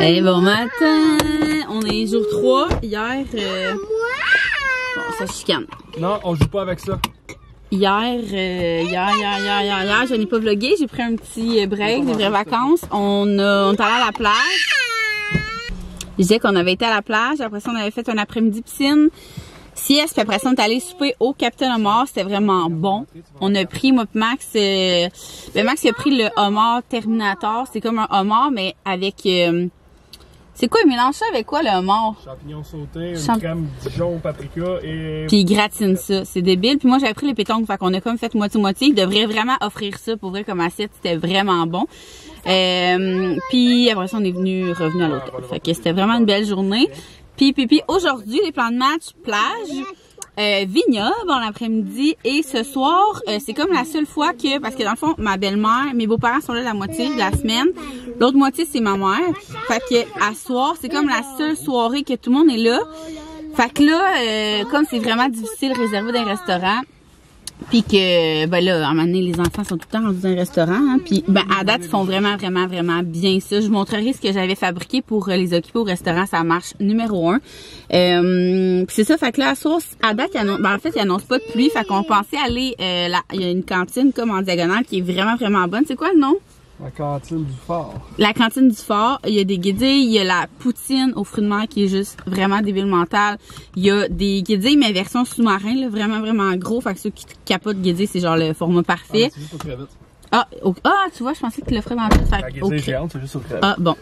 Hey, bon matin! On est jour 3. Hier, bon, ça chicane. Non, on joue pas avec ça. Hier, je n'ai pas vlogué. J'ai pris un petit break, des vraies vacances. On est allé à la plage. Je disais qu'on avait été à la plage. Après ça, on avait fait un après-midi piscine. Sieste, puis après ça, on est allé souper au Capitaine Homard. C'était vraiment bon. On a pris, moi et Max, Max il a pris le homard Terminator. C'est comme un homard, mais avec... c'est quoi, il mélange ça avec quoi, le homard? Champignons sautés, une crème Dijon, paprika et... Puis il gratine ça. C'est débile. Puis moi, j'avais pris les pétanques. Fait qu'on a comme fait moitié-moitié. Il devrait vraiment offrir ça pour vrai comme assiette. C'était vraiment bon. Puis après ça, on est revenu à l'hôtel. Fait que c'était vraiment une belle journée. Puis aujourd'hui, les plans de match, plage, vignoble en l'après-midi. Et ce soir, c'est comme la seule fois que, parce que dans le fond, ma belle-mère, mes beaux-parents sont là la moitié de la semaine. L'autre moitié, c'est ma mère. Fait que à soir, c'est comme la seule soirée que tout le monde est là. Fait que là, comme c'est vraiment difficile de réserver des restaurants, puis que, ben là, à un moment donné, les enfants sont tout le temps rendus dans un restaurant. Hein, puis, ben, à date, ils font vraiment bien ça. Je vous montrerai ce que j'avais fabriqué pour les occuper au restaurant. Ça marche numéro 1. Puis c'est ça, fait que là, à source, à date, en fait, ils annoncent pas de pluie. Fait qu'on pensait aller, il y a une cantine comme en diagonale qui est vraiment bonne. C'est quoi le nom? La cantine du fort. La cantine du fort. Il y a des guédilles, il y a la poutine aux fruits de mer qui est juste vraiment débile mental. Il y a des guédilles, mais version sous-marin, là, vraiment gros. Fait que ceux qui capotent guédilles, c'est genre le format parfait. Ah, c'est juste au crevette. Tu vois, je pensais que tu le ferais dans le fait. La guédille géante, c'est juste au crevette. Ah, bon.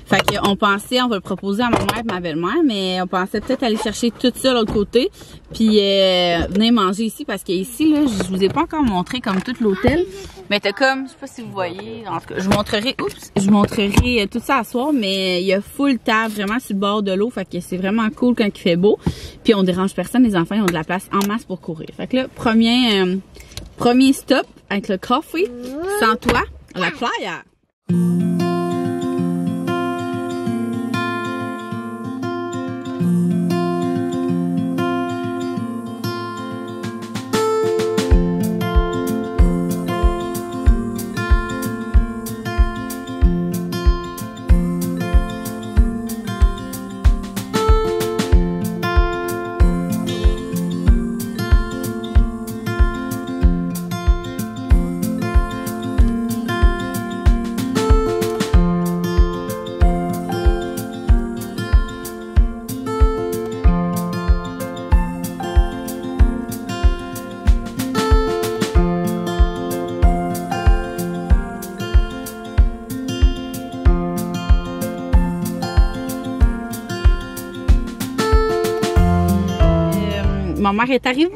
Fait qu'on pensait, on va le proposer à ma mère et ma belle-mère, mais on pensait peut-être aller chercher tout ça de l'autre côté. Puis venir manger ici, parce qu'ici, là, je vous ai pas encore montré comme tout l'hôtel. Mais t'as comme, je sais pas si vous voyez, en tout cas, je vous montrerai tout ça à soir, mais il y a full table vraiment sur le bord de l'eau, fait que c'est vraiment cool quand il fait beau. Puis on dérange personne, les enfants ils ont de la place en masse pour courir. Fait que là, premier stop avec le coffee, sans toi, la playa. Ma mère est arrivée!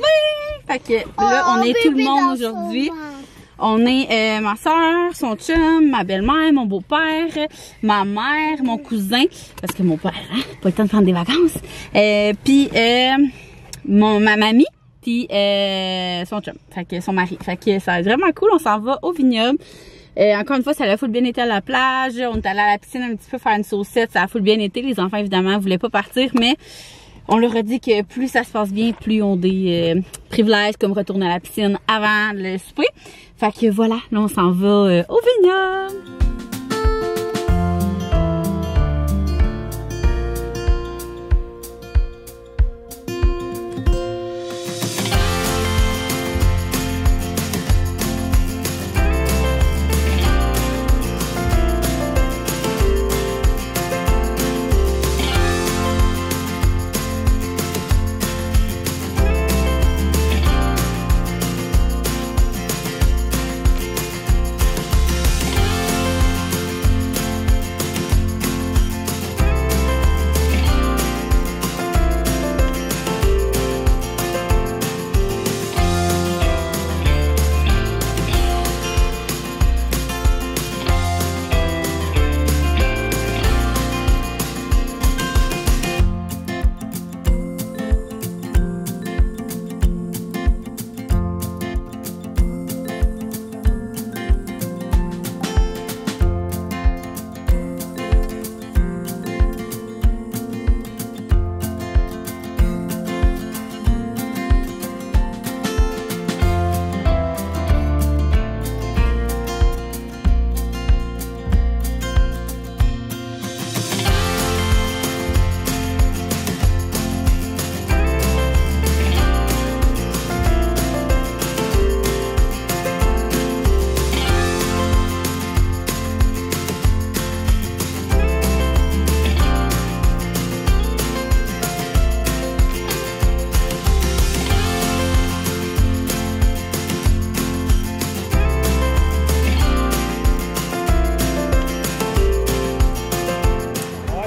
Fait que là, on est tout le monde aujourd'hui. On est ma soeur, son chum, ma belle-mère, mon beau-père, ma mère, mon cousin, parce que mon père, hein, pas le temps de prendre des vacances. Puis ma mamie, puis son chum, fait que son mari. Fait que ça va être vraiment cool, on s'en va au vignoble. Encore une fois, ça a full bien été à la plage. On est allé à la piscine un petit peu faire une saucette, ça a full bien été. Les enfants, évidemment, voulaient pas partir, mais on leur a dit que plus ça se passe bien, plus on a des privilèges comme retourner à la piscine avant le souper. Fait que voilà, là on s'en va au vignoble.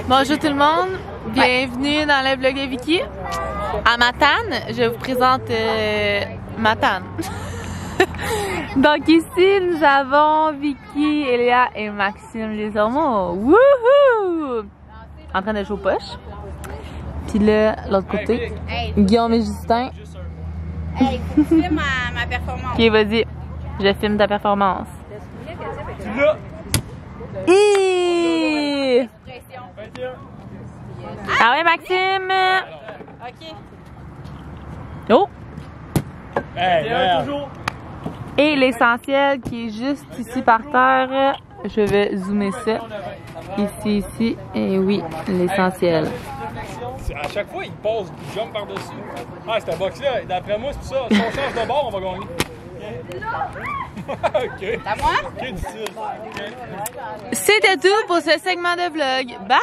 Bonjour tout le monde, bienvenue dans le vlog de Vicky. À Matane, je vous présente Matane. Donc ici, nous avons Vicky, Elia et Maxime les hormones. Wouhou! En train de jouer aux poches. Puis là, l'autre côté, Guillaume et Justin. Hey, faut que tu filmes ma performance. Ok, vas-y, je filme ta performance. Ah ouais, Maxime! Ok. Oh! Hey, Et l'essentiel qui est juste ici par terre, je vais zoomer ça. Ici, et oui, l'essentiel. À chaque fois, il passe, il jump par-dessus. Ah, cette box-là, d'après moi, c'est tout ça. Si on change de bord, on va gagner. Ok. C'est à moi? Ok, difficile. C'était tout pour ce segment de vlog. Bye!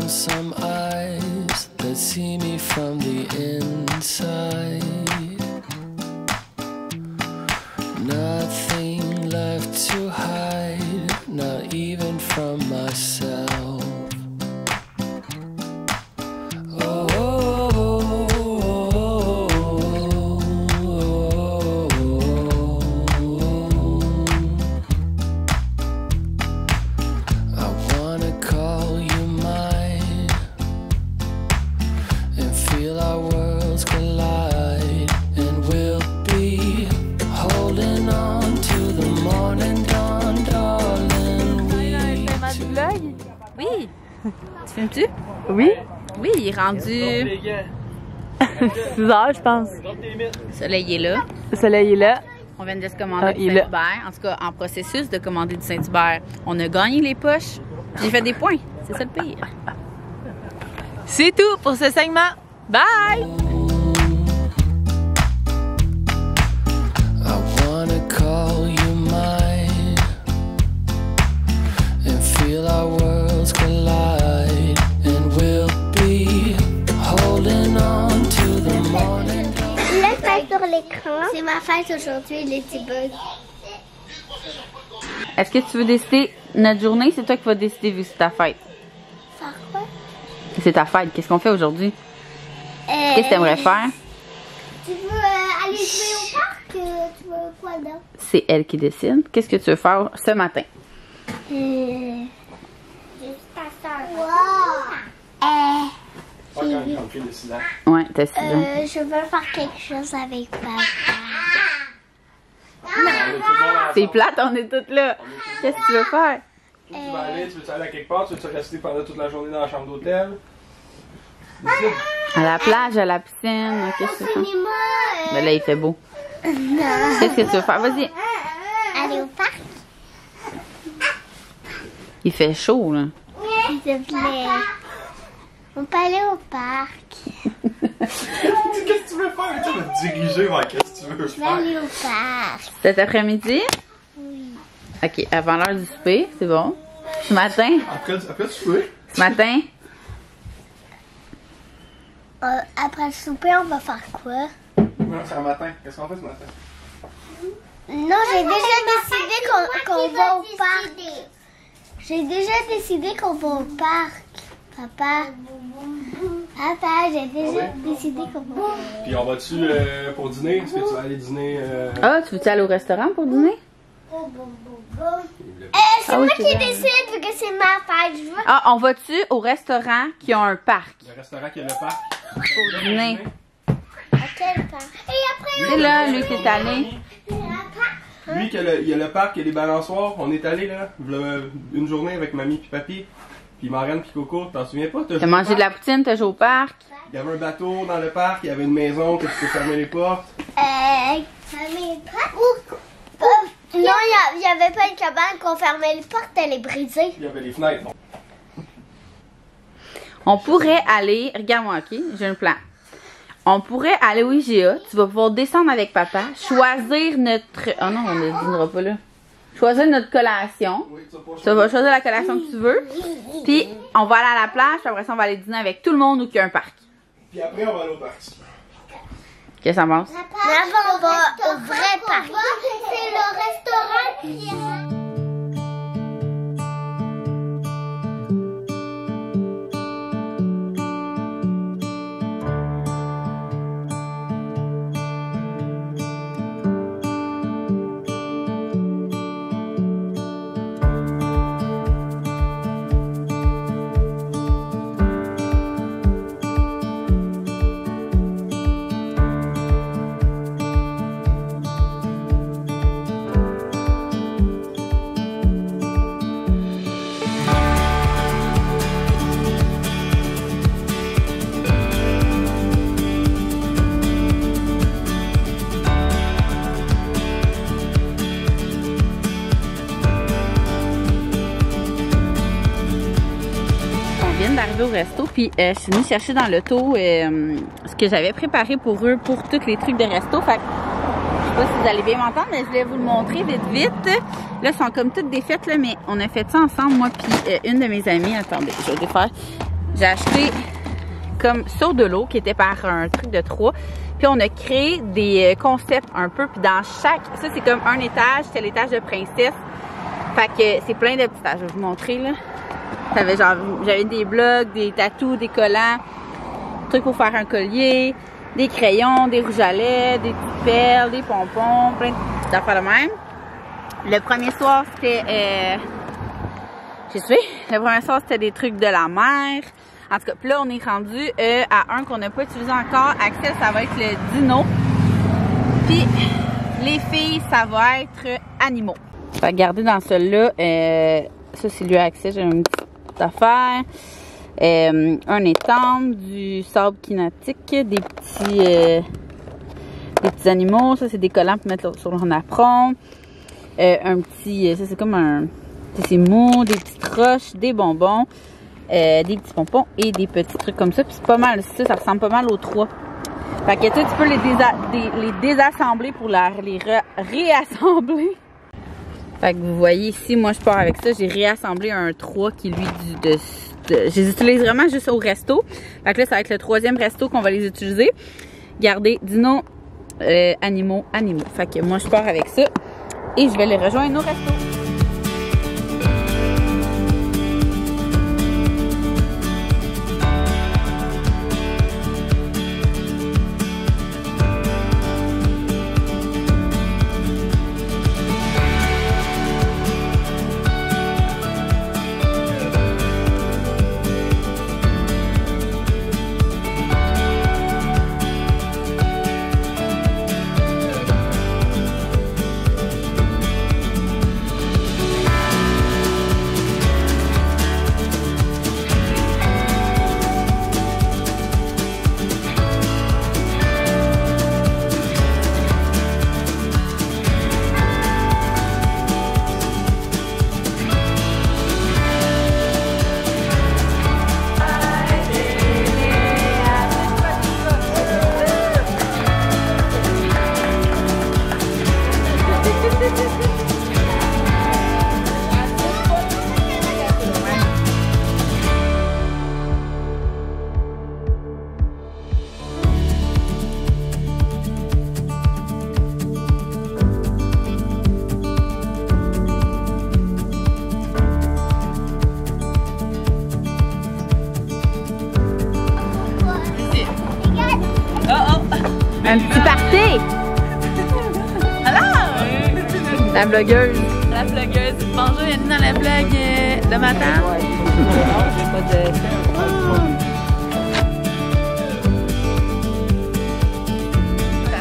Some eyes that see me from the inside. Nothing left to hide, not even from myself. Oh, oh, oh, oh, oh. I wanna call you our worlds collide, and we'll be holding on to the morning dawn, darling. Oui. Tu filmes-tu? Oui? Oui, il est rendu. 6 heures, je pense. Le soleil est là. Le soleil est là. On vient de se commander du Saint-Hubert. En tout cas, en processus de commander du Saint-Hubert. On a gagné les poches. J'ai fait des points. C'est ça le pire. C'est tout pour ce segment. Bye! I wanna call you mine and feel our worlds collide, and we'll be holding on to the morning. Là, c'est sur l'écran. C'est ma fête aujourd'hui, les petits bugs. Est-ce que tu veux décider notre journée? C'est toi qui vas décider vu que c'est ta fête. Faire quoi? C'est ta fête. Qu'est-ce qu'on fait aujourd'hui? Qu'est-ce que tu aimerais faire? Tu veux aller jouer au parc? Tu veux quoi d'autre? C'est elle qui décide. Qu'est-ce que tu veux faire ce matin? Juste ta soeur. Wow! Ouais, t'as 6 ans. Je veux faire quelque chose avec papa. C'est plate, on est toutes là. Qu'est-ce que tu veux faire? Tu veux aller, tu veux aller à quelque part? Tu veux rester pendant toute la journée dans la chambre d'hôtel? À la plage, à la piscine. Qu'est-ce que tu veux faire? Ben là, il fait beau. Qu'est-ce que tu veux faire? Vas-y. Aller au parc? Il fait chaud, là. S'il te plaît. On peut aller au parc. Qu'est-ce que tu veux faire? Tu vas te diriger vers qu'est-ce que tu veux Je vais aller au parc. Cet après-midi? Oui. OK, avant l'heure du souper, c'est bon. Ce matin? Après le souper? Ce matin? Après le souper, on va faire quoi? Non, c'est un matin. Qu'est-ce qu'on fait ce matin? Non, j'ai déjà décidé qu'on va au parc. J'ai déjà décidé qu'on va au parc. Papa, j'ai déjà décidé qu'on va au parc. Puis on va-tu pour dîner? Est-ce que tu vas aller dîner? Ah, tu veux-tu aller au restaurant pour dîner? C'est moi qui décide vu que c'est ma fête. Je veux... Ah, on va-tu au restaurant qui a un parc? Le restaurant qui a le parc? Pour dîner. À quel parc? Et après, C'est là, lui qui est allé. Lui, il y a le parc, il y a les balançoires. On est allé là, une journée avec mamie puis papy. Puis Marraine puis Coco, t'en souviens pas? T'as mangé de la poutine, t'as joué au parc. Il y avait un bateau dans le parc, il y avait une maison que tu peux fermer les portes. fermer les portes? Non, il n'y avait pas une cabane qu'on fermait les portes, elle est brisée. Il y avait les fenêtres. On pourrait aller, regarde-moi, ok, j'ai un plan. On pourrait aller au IGA. Tu vas pouvoir descendre avec papa, choisir notre... Oh non, on ne dînera pas là. Choisir notre collation. Oui, Tu vas choisir la collation que tu veux. Puis, on va aller à la plage. Puis après ça, on va aller dîner avec tout le monde ou qu'il y a un parc. Puis après, on va aller au parc. Qu'est-ce que ça pense? Là, on va au vrai parc. C'est le restaurant qui est... D'arriver au resto, puis je suis venue chercher dans l'auto ce que j'avais préparé pour eux pour tous les trucs de resto. Fait que, je sais pas si vous allez bien m'entendre, mais je voulais vous le montrer vite. Là, ils sont comme toutes défaites, là, mais on a fait ça ensemble, moi puis une de mes amies. Attendez, je vais le défaire. J'ai acheté comme sur de l'eau qui était par un truc de 3. Puis on a créé des concepts un peu, puis dans chaque... Ça, c'est comme un étage, c'était l'étage de princesse. Fait que c'est plein de petits étages. Je vais vous montrer, là. J'avais des blocs, des tatous, des collants, des trucs pour faire un collier, des crayons, des rouges à lèvres, des petites perles, des pompons, plein de petites affaires de même. Le premier soir, c'était... Le premier soir, c'était des trucs de la mer. En tout cas, puis là, on est rendu à un qu'on n'a pas utilisé encore. Axel, ça va être le dino. Puis, les filles, ça va être animaux. Je vais regarder dans celui-là. Ça, c'est lui à Axel. J'ai une petite affaire. Un étang, du sable kinétique, des petits animaux. Ça, c'est des collants pour mettre sur leur napperon. Un petit... Ça, c'est comme un... C'est mou, des petites roches, des bonbons, des petits pompons et des petits trucs comme ça. Puis c'est pas mal ça ressemble pas mal aux 3. Fait que tu peux les désassembler pour les réassembler. Fait que vous voyez ici, moi je pars avec ça. J'ai réassemblé un 3 qui lui je les utilise vraiment juste au resto. Fait que là, ça va être le 3e resto qu'on va les utiliser. Gardez dino, animaux. Fait que moi je pars avec ça et je vais les rejoindre au resto. Un petit party! Alors! La blogueuse. La blogueuse. Bonjour, bienvenue dans la blague de matin.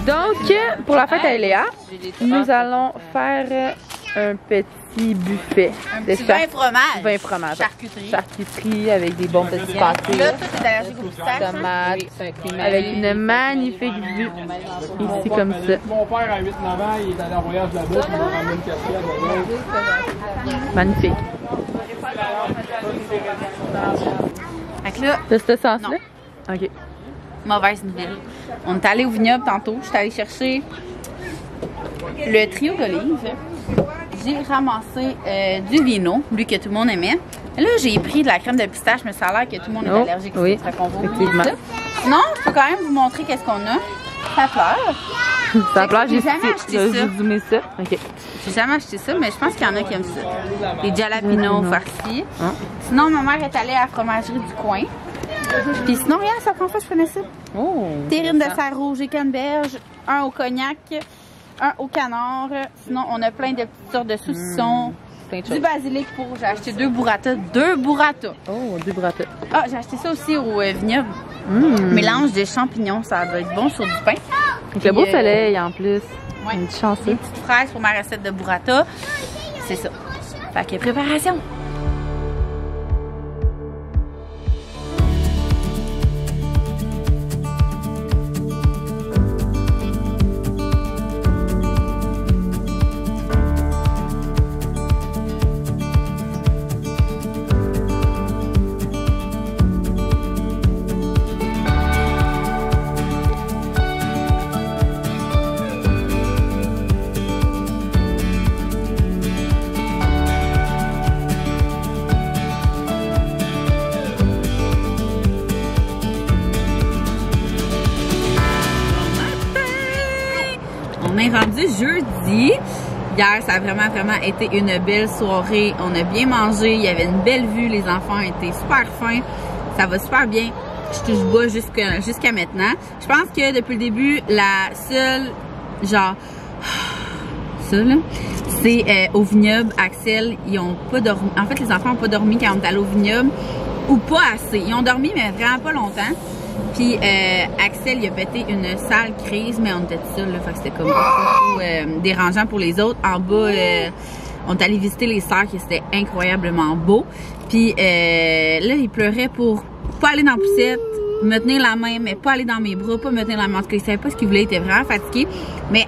Donc, pour la fête à Léa, nous allons faire un petit buffet. Un petit vin fromage. Vin fromage. Charcuterie. Charcuterie avec des bons petits pâtés. Là, tout est allergique au pistache. Tomates. Avec une magnifique vue. Ici, comme ça. Mon père, à 8-9 ans, il est allé en voyage là-bas, puis il m'a ramené une casquette. Magnifique. Fait que là, de ce sens-là? OK. mauvaise nouvelle. On est allé au vignoble tantôt. Je suis allée chercher le trio d'olives. J'ai ramassé du vino, lui que tout le monde aimait. Là, j'ai pris de la crème de pistache, mais ça a l'air que tout le monde est allergique. Oui, ça qu'on va effectivement. oublier ça. Sinon, je peux quand même vous montrer qu'est-ce qu'on a. Ça pleure. Ça pleure, j'ai jamais acheté ça. J'ai zoomé ça. OK. J'ai jamais acheté ça, mais je pense qu'il y en a qui aiment ça. Les jalapenos farcis. Sinon, ma mère est allée à la fromagerie du coin. Puis sinon, regarde, c'est la première fois que je connais ça. Oh! Terrine de serre rouge et canneberge, un au cognac, un au canard. Sinon, on a plein de petites sortes de saucissons. Du basilic pour... J'ai acheté 2 burrata. 2 burrata. Oh, 2 burrata. Ah, j'ai acheté ça aussi au vignoble. Mélange de champignons, ça doit être bon sur du pain. Avec le beau soleil en plus. Ouais. Une chance. Des petites fraises pour ma recette de burrata. C'est ça. Fait que préparation. On est rendu jeudi. Hier, ça a vraiment été une belle soirée. On a bien mangé. Il y avait une belle vue. Les enfants étaient super fins. Ça va super bien. Je touche bas jusqu'à maintenant. Je pense que depuis le début, la seule, genre, ça là, c'est au vignoble. Axel, ils ont pas dormi. En fait, les enfants ont pas dormi quand on est allé au vignoble. Ou pas assez. Ils ont dormi, mais vraiment pas longtemps. Puis Axel, il a pété une sale crise, mais on était tout seul, là, fait que c'était comme pas trop dérangeant pour les autres. En bas, on est allé visiter les sœurs, qui c'était incroyablement beau. Puis là, il pleurait pour pas aller dans la poussette, me tenir la main, mais pas aller dans mes bras, pas me tenir la main. En tout cas, il savait pas ce qu'il voulait, il était vraiment fatigué. Mais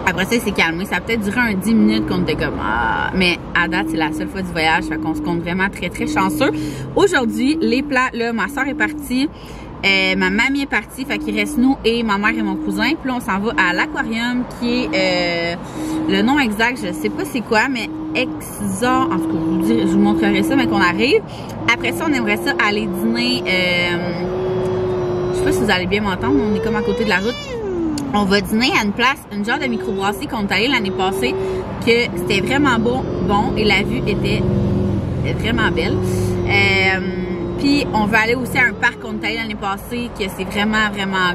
après ça, il s'est calmé. Ça a peut-être duré un 10 minutes qu'on était comme ah. Mais à date, c'est la seule fois du voyage, fait qu'on se compte vraiment très chanceux. Aujourd'hui, les plats, là, ma soeur est partie. Ma mamie est partie, fait qu'il reste nous et ma mère et mon cousin. Puis là, on s'en va à l'aquarium qui est, le nom exact, je sais pas c'est quoi, mais Exor, en tout cas, je vous montrerai ça, mais qu'on arrive. Après ça, on aimerait ça aller dîner, je sais pas si vous allez bien m'entendre, on est comme à côté de la route. On va dîner à une place, une genre de microbrasserie qu'on est allé l'année passée, que c'était vraiment bon et la vue était vraiment belle. Puis on va aller aussi à un parc qu'on est allé l'année passée, que c'est vraiment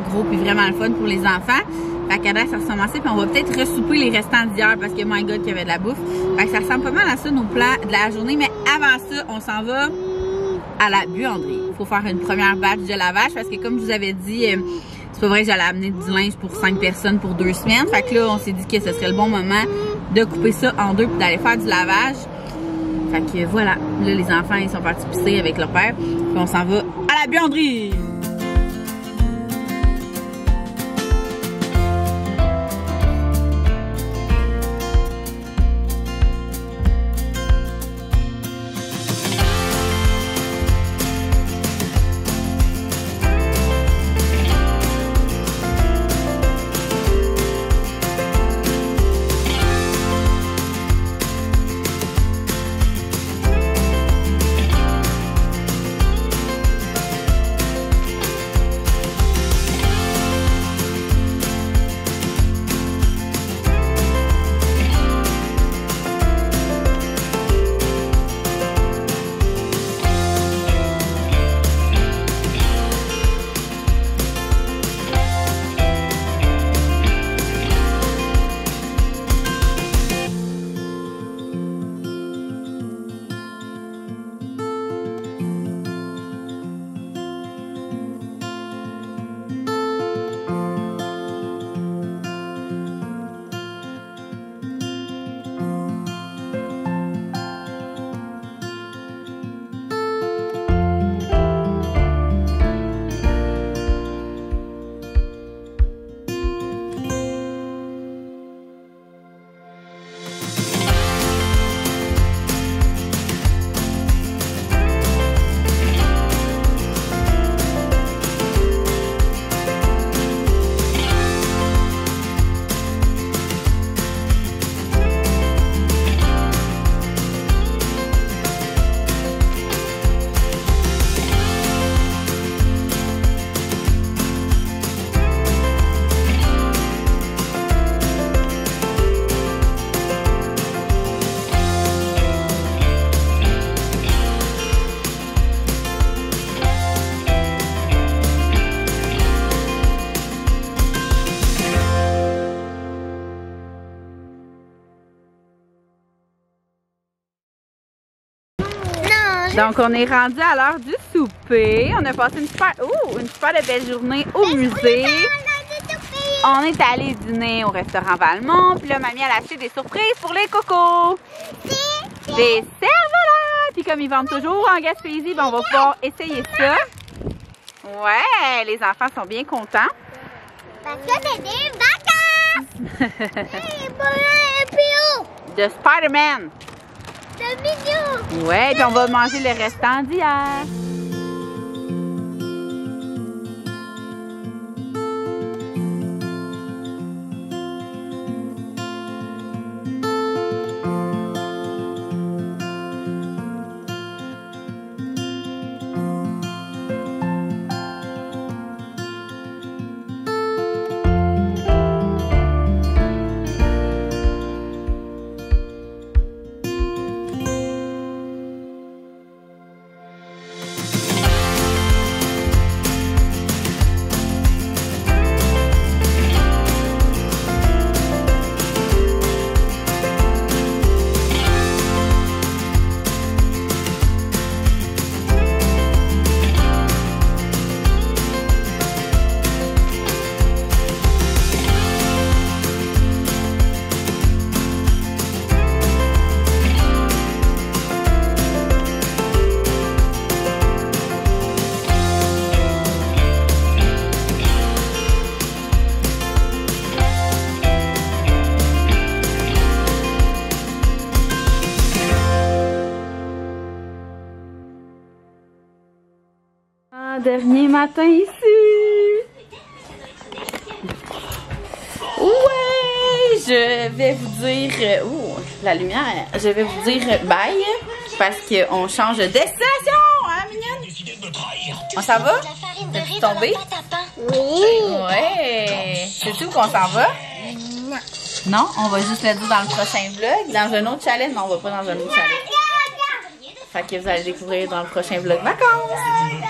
gros puis vraiment le fun pour les enfants. Fait qu'à date, ça ressemble à ça. Puis on va peut-être ressouper les restants d'hier parce que my God, qu'il y avait de la bouffe. Fait que ça ressemble pas mal à ça, nos plats de la journée. Mais avant ça, on s'en va à la buanderie. Il faut faire une première batch de lavage parce que comme je vous avais dit, c'est pas vrai que j'allais amener du linge pour 5 personnes pour 2 semaines. Fait que là, on s'est dit que ce serait le bon moment de couper ça en 2 puis d'aller faire du lavage. Fait que voilà, là les enfants ils sont partis pisser avec leur père, puis on s'en va à la buanderie. Donc, on est rendu à l'heure du souper. On a passé une super de belle journée au musée. On est allé dîner au restaurant Valmont. Puis là, mamie, elle a acheté des surprises pour les cocos. Des cerfs-volants. Puis comme ils vendent toujours en Gaspésie, ben, on va pouvoir essayer ça. Ouais, les enfants sont bien contents. Parce que c'est des vacances! De Spider-Man. C'est mignon! Ouais, puis on va manger le restant d'hier. Dernier matin ici. Ouais, je vais vous dire... la lumière. Je vais vous dire bye parce qu'on change de destination, hein, mignonne? On s'en va? T'es tombé? Oui! Ouais. C'est tout qu'on s'en va? Non. Non, on va juste le dire dans le prochain vlog. Dans un autre chalet, mais on va pas dans un autre chalet. Fait que vous allez découvrir dans le prochain vlog vacances.